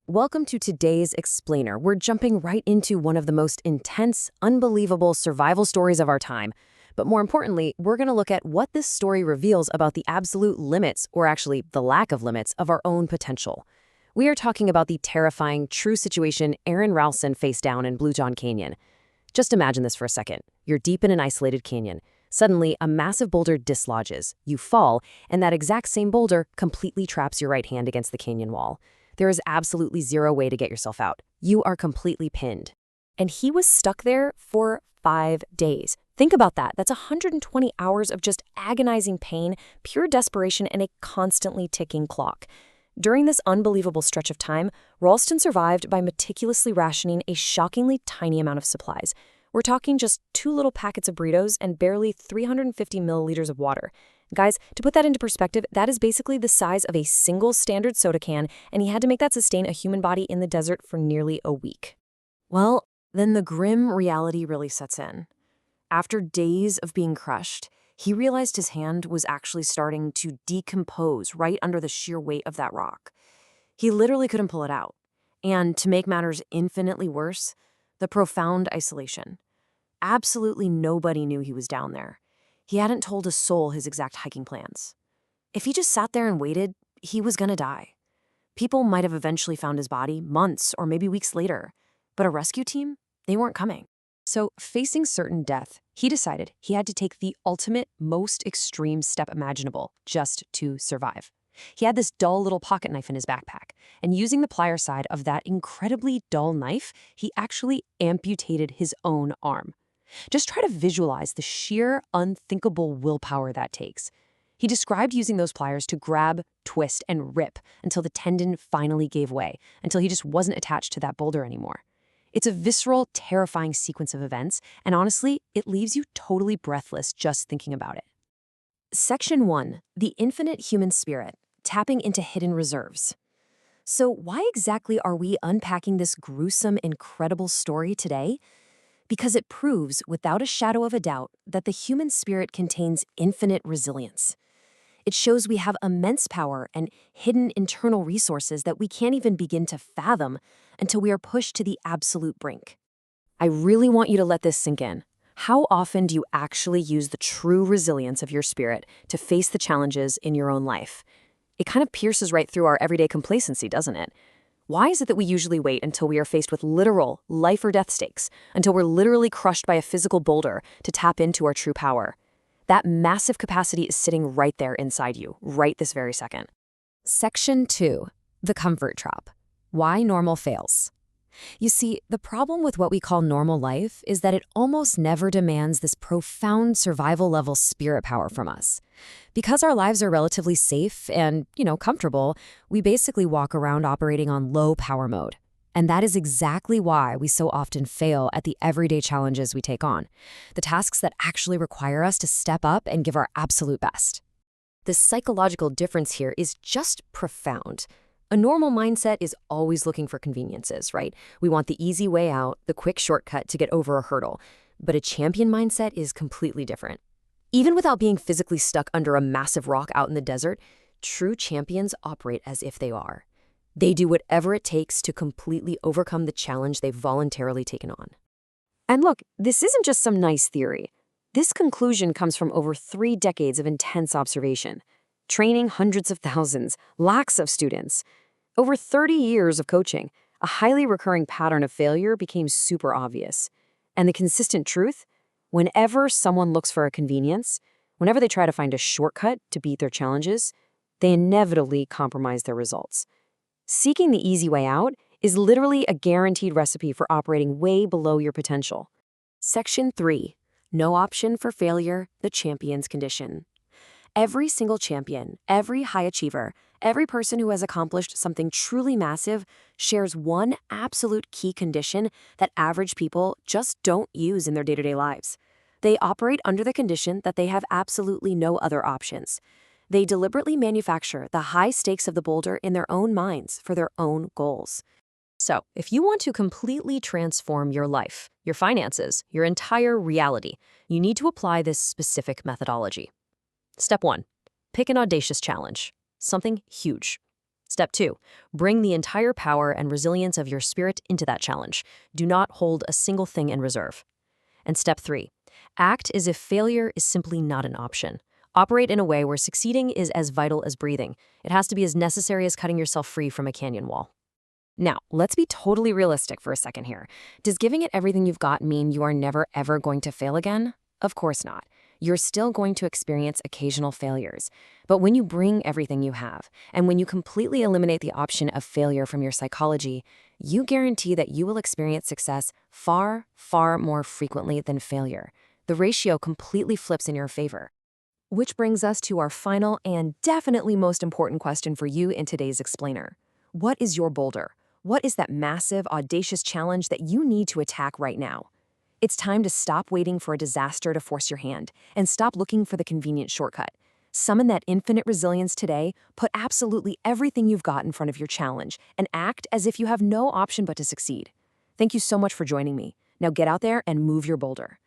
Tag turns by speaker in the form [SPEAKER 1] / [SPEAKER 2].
[SPEAKER 1] Welcome to today's Explainer. We're jumping right into one of the most intense, unbelievable survival stories of our time. But more importantly, we're going to look at what this story reveals about the absolute limits, or actually the lack of limits, of our own potential. We are talking about the terrifying, true situation Aaron Ralston faced down in Blue John Canyon. Just imagine this for a second. You're deep in an isolated canyon. Suddenly, a massive boulder dislodges. You fall, and that exact same boulder completely traps your right hand against the canyon wall. There is absolutely zero way to get yourself out. You are completely pinned. And he was stuck there for 5 days. Think about that. That's 120 hours of just agonizing pain, pure desperation, and a constantly ticking clock. During this unbelievable stretch of time, Ralston survived by meticulously rationing a shockingly tiny amount of supplies. We're talking just 2 little packets of burritos and barely 350 milliliters of water. Guys, to put that into perspective, that is basically the size of a single standard soda can, and he had to make that sustain a human body in the desert for nearly a week. Well, then the grim reality really sets in. After days of being crushed, he realized his hand was actually starting to decompose right under the sheer weight of that rock. He literally couldn't pull it out. And to make matters infinitely worse, the profound isolation. Absolutely nobody knew he was down there. He hadn't told a soul his exact hiking plans. If he just sat there and waited, he was gonna die. People might have eventually found his body months or maybe weeks later, but a rescue team, they weren't coming. So, facing certain death, he decided he had to take the ultimate, most extreme step imaginable just to survive. He had this dull little pocket knife in his backpack, and using the plier side of that incredibly dull knife, he actually amputated his own arm. Just try to visualize the sheer, unthinkable willpower that takes. He described using those pliers to grab, twist, and rip until the tendon finally gave way, until he just wasn't attached to that boulder anymore. It's a visceral, terrifying sequence of events, and honestly, it leaves you totally breathless just thinking about it. Section 1. The Infinite Human Spirit, Tapping into Hidden Reserves. So why exactly are we unpacking this gruesome, incredible story today? Because it proves, without a shadow of a doubt, that the human spirit contains infinite resilience. It shows we have immense power and hidden internal resources that we can't even begin to fathom until we are pushed to the absolute brink. I really want you to let this sink in. How often do you actually use the true resilience of your spirit to face the challenges in your own life? It kind of pierces right through our everyday complacency, doesn't it? Why is it that we usually wait until we are faced with literal life or death stakes, until we're literally crushed by a physical boulder to tap into our true power? That massive capacity is sitting right there inside you, right this very second. Section 2. The Comfort Trap. Why normal fails. You see, the problem with what we call normal life is that it almost never demands this profound survival-level spirit power from us. Because our lives are relatively safe and, comfortable, we basically walk around operating on low power mode. And that is exactly why we so often fail at the everyday challenges we take on, the tasks that actually require us to step up and give our absolute best. The psychological difference here is just profound. A normal mindset is always looking for conveniences, right? We want the easy way out, the quick shortcut to get over a hurdle. But a champion mindset is completely different. Even without being physically stuck under a massive rock out in the desert, true champions operate as if they are. They do whatever it takes to completely overcome the challenge they've voluntarily taken on. And look, this isn't just some nice theory. This conclusion comes from over 3 decades of intense observation, training hundreds of thousands, lakhs of students. Over 30 years of coaching, a highly recurring pattern of failure became super obvious. And the consistent truth? Whenever someone looks for a convenience, whenever they try to find a shortcut to beat their challenges, they inevitably compromise their results. Seeking the easy way out is literally a guaranteed recipe for operating way below your potential. Section 3. No option for failure, the champion's condition. Every single champion, every high achiever, every person who has accomplished something truly massive shares one absolute key condition that average people just don't use in their day-to-day lives. They operate under the condition that they have absolutely no other options. They deliberately manufacture the high stakes of the boulder in their own minds for their own goals. So, if you want to completely transform your life, your finances, your entire reality, you need to apply this specific methodology. Step 1. Pick an audacious challenge. Something huge. Step 2. Bring the entire power and resilience of your spirit into that challenge. Do not hold a single thing in reserve. And Step 3. Act as if failure is simply not an option. Operate in a way where succeeding is as vital as breathing. It has to be as necessary as cutting yourself free from a canyon wall. Now, let's be totally realistic for a second here. Does giving it everything you've got mean you are never ever going to fail again? Of course not. You're still going to experience occasional failures. But when you bring everything you have, and when you completely eliminate the option of failure from your psychology, you guarantee that you will experience success far, far more frequently than failure. The ratio completely flips in your favor. Which brings us to our final and definitely most important question for you in today's explainer. What is your boulder? What is that massive, audacious challenge that you need to attack right now? It's time to stop waiting for a disaster to force your hand and stop looking for the convenient shortcut. Summon that infinite resilience today, put absolutely everything you've got in front of your challenge, and act as if you have no option but to succeed. Thank you so much for joining me. Now get out there and move your boulder.